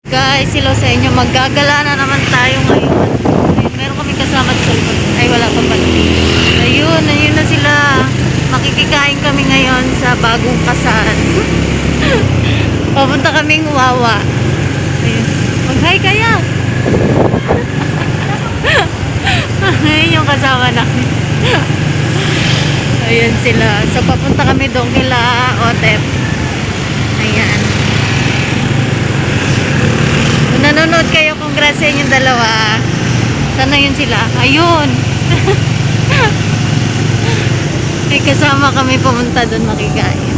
Guys, hello sa inyo. Maggagala na naman tayo ngayon. Ayun, meron kami kasama sa likod. Ay, wala pa pala. Ayun na sila. Makikikain kami ngayon sa bagong kasal. Papunta kaming Wawa. Ayun. Mag-hi kaya. Ayun yung kasama namin. Ayun sila. So, papunta kami doon kila Otep. Ayan. Kung nanonood kayo, congrats sa inyong dalawa. Sana yun sila. Ayun. May kasama kami pumunta doon makikain.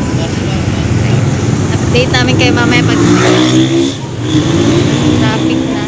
Update namin kayo mamaya pag traffic na.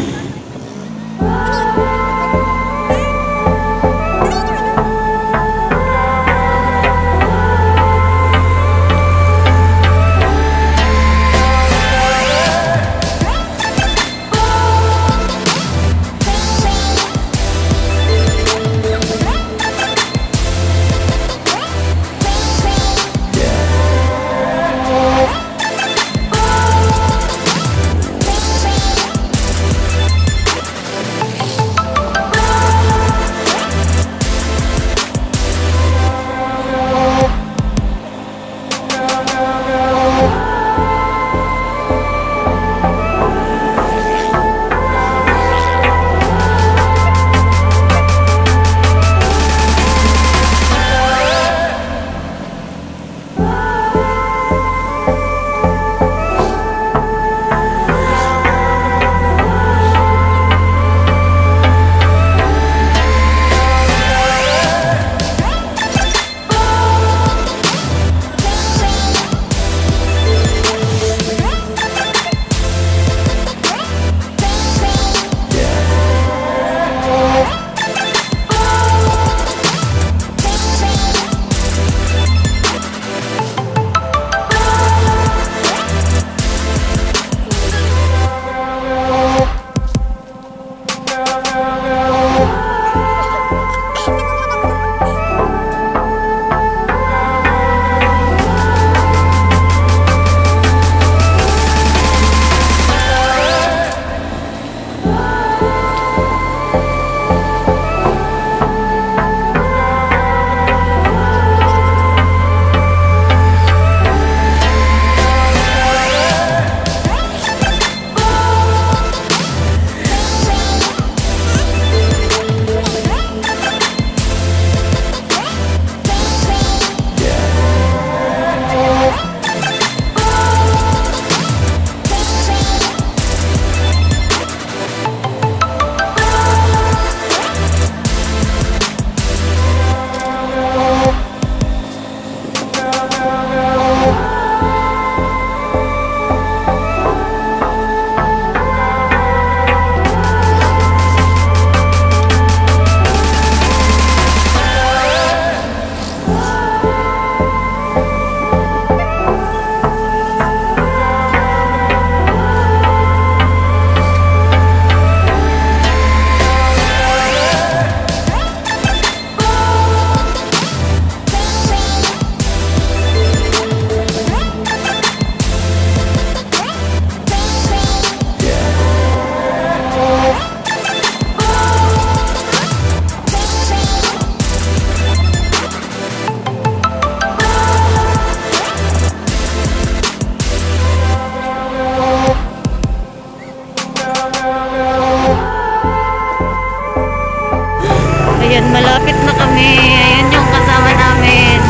Ayan, malapit na kami. Ayan yung kasama namin.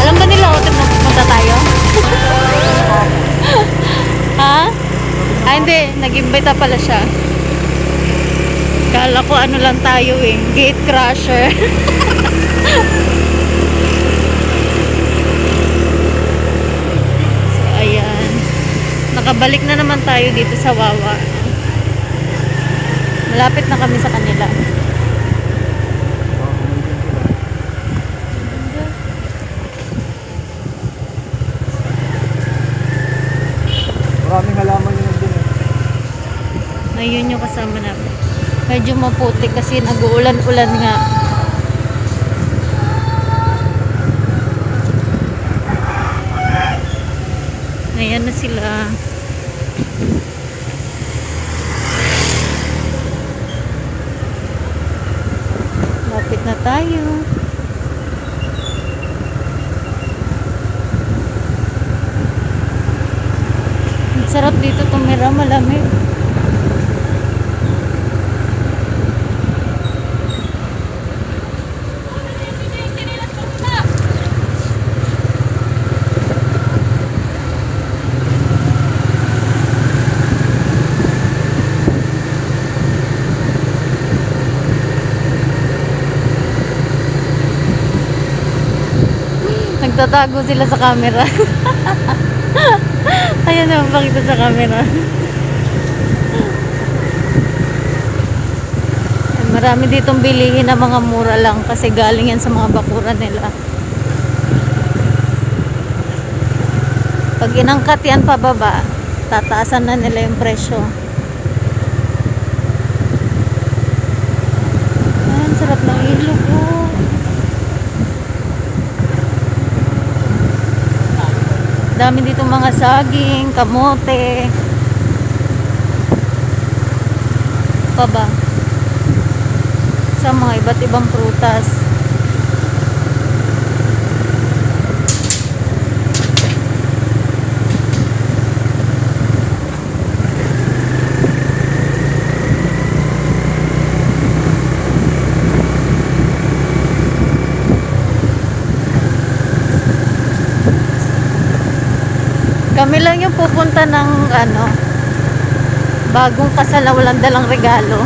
Alam ba nila Otep na pupunta tayo? Ha? Ah, hindi. Nag-imbita pala siya. Kala ko ano lang tayo eh. Gate crusher. So, ayan. Nakabalik na naman tayo dito sa Wawa. Malapit na kami sa kanila. Maraming halaman yun nandun eh. Ayun yung kasama namin. Medyo maputi kasi nag-uulan-ulan nga. Ayan na sila. Lapit na tayo. Ang sarap dito tumira, malamig. Nagtatago sila sa camera. Ayan naman, pakita sa camera. Marami ditong bilihin na mga mura lang kasi galing yan sa mga bakuran nila. Pag inangkat yan pababa, tataasan na nila yung presyo. Ayan, sarap ng ilog po. Dami dito mga saging, kamote. Pa ba? Sa mga iba't ibang prutas. Kami lang yung pupunta ng bagong kasal na walang dalang regalo.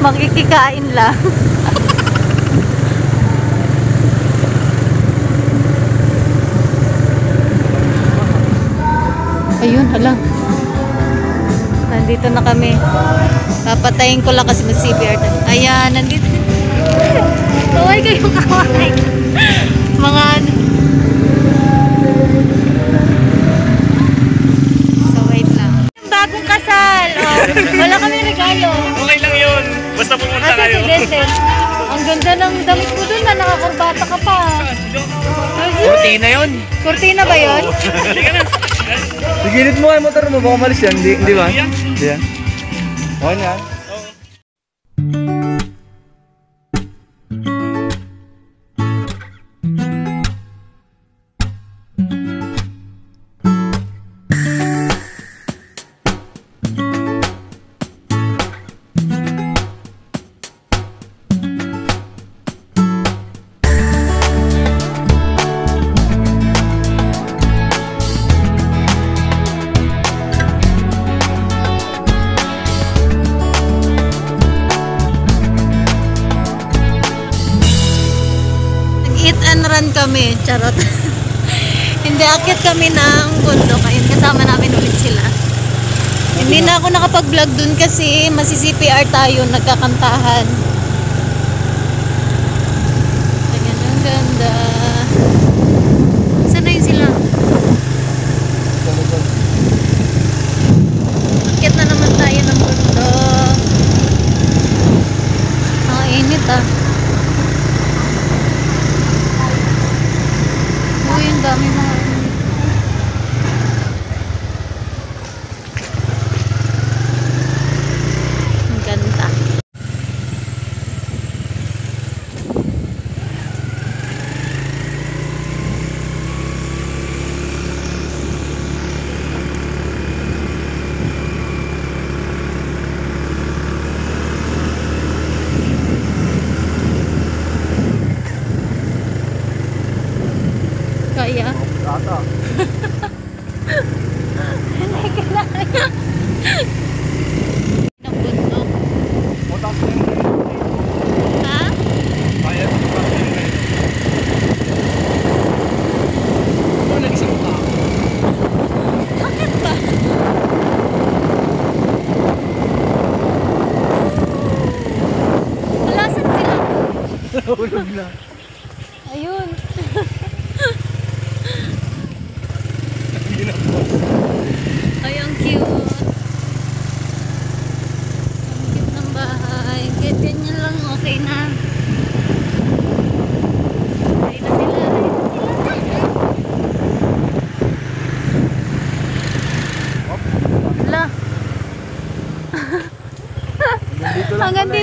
Makikikain lang. Ayun, hala. Nandito na kami. Papatayin ko lang kasi may CPR. Ayan, nandito. Kaway kayo, kaway. Mga so wait lang. Bagong kasal. Oh, wala kami regalo. Okay lang yun. Basta pumunta kayo. Ang ganda ng damit mo dun na nakakurbata ka pa. Kurtina yun. Kurtina ba yun? Sigilid mo ang motor mo, baka malis yan, hindi ba? Hindi yan. Okay na. Hit and run kami, charot. Hindi, akit kami ng bundok. Ayun, kasama namin ulit sila. Hindi na ako nakapag-vlog dun kasi masi-CPR tayo, nagkakantahan. Ayan, ang ganda. Saan na yun sila? Akit na naman tayo ng bundok. Ang init ah. Uy, ang dami mga ang ganda. Kaya? Ata. Hindi kaya. Ng bundok. Ha? Bakit ba? Malasan sila. Nahulog na. Ayun. Ay, ang cute. Ang cute ng bahay. Kahit ganyan lang, okay na. Ayun na sila. Ayun na sila.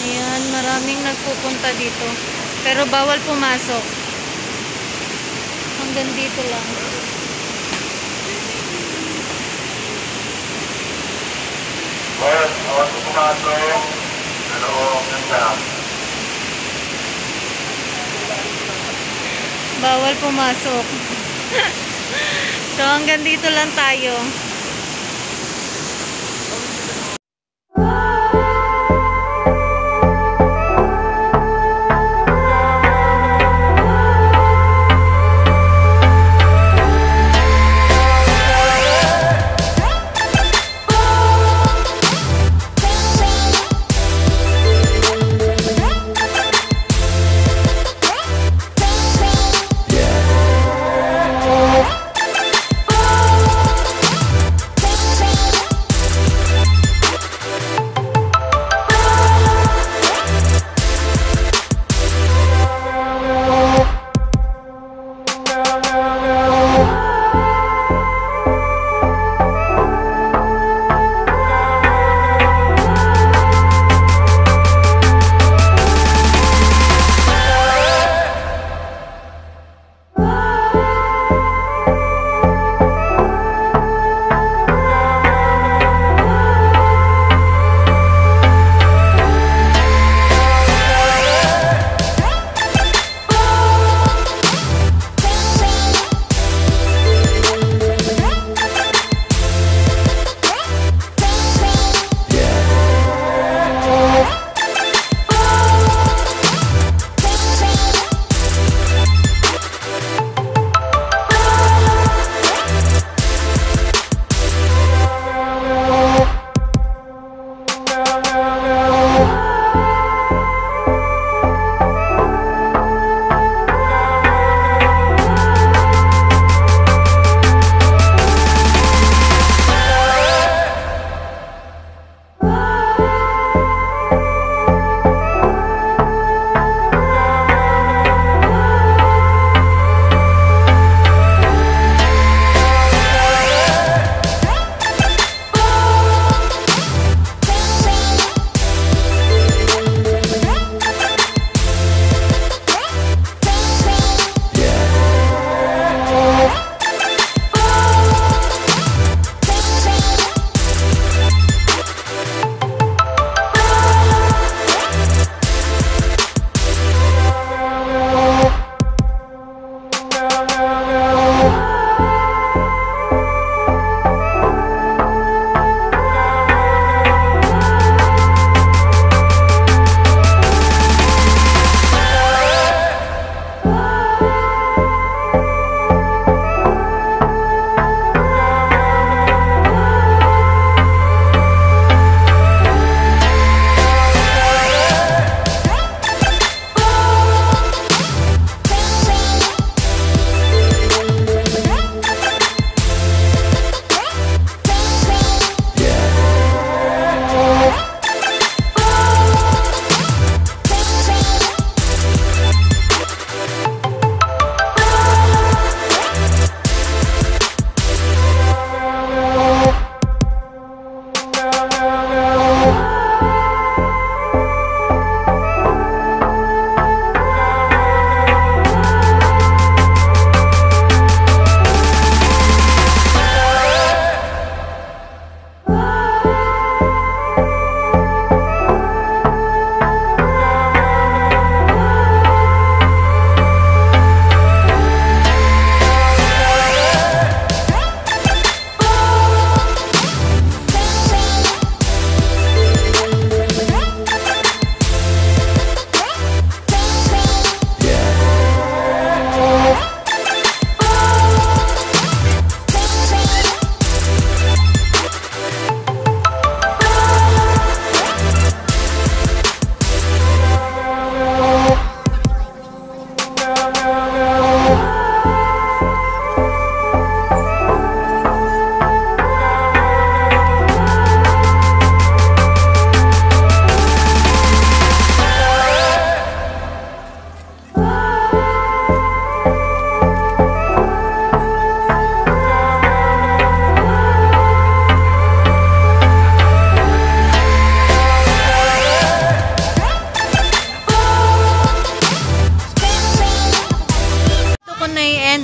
Ayan, maraming nagpupunta dito. Pero bawal pumasok. Hanggang dito lang. Boss, awas ko pumasok. Ano, ganda. Bawal pumasok. So hanggang dito lang tayo.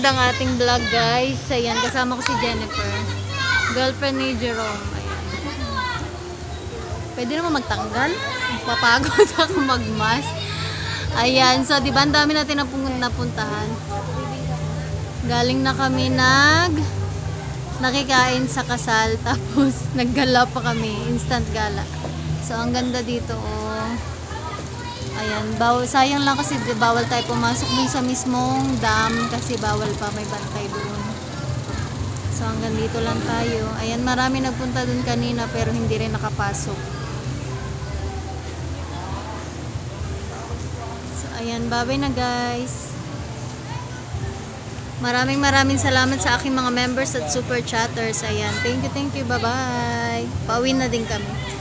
ang ating vlog, guys. Ayan, kasama ko si Jennifer. Girlfriend ni Jerome. Ayan. Pwede naman magtanggal. Papagod ako magmas. Ayan, so diba ang dami natin napuntahan. Galing na kami nakikain sa kasal. Tapos naggala pa kami. Instant gala. So ang ganda dito oh. Ayan. Sayang lang kasi bawal tayo pumasok dun sa mismong dam. Kasi bawal pa. May bantay doon. So hanggang dito lang tayo. Ayan. Marami nagpunta dun kanina pero hindi rin nakapasok. So ayan. Bye-bye na guys. Maraming salamat sa aking mga members at super chatters. Ayan. Thank you. Bye-bye. Pauwi na din kami.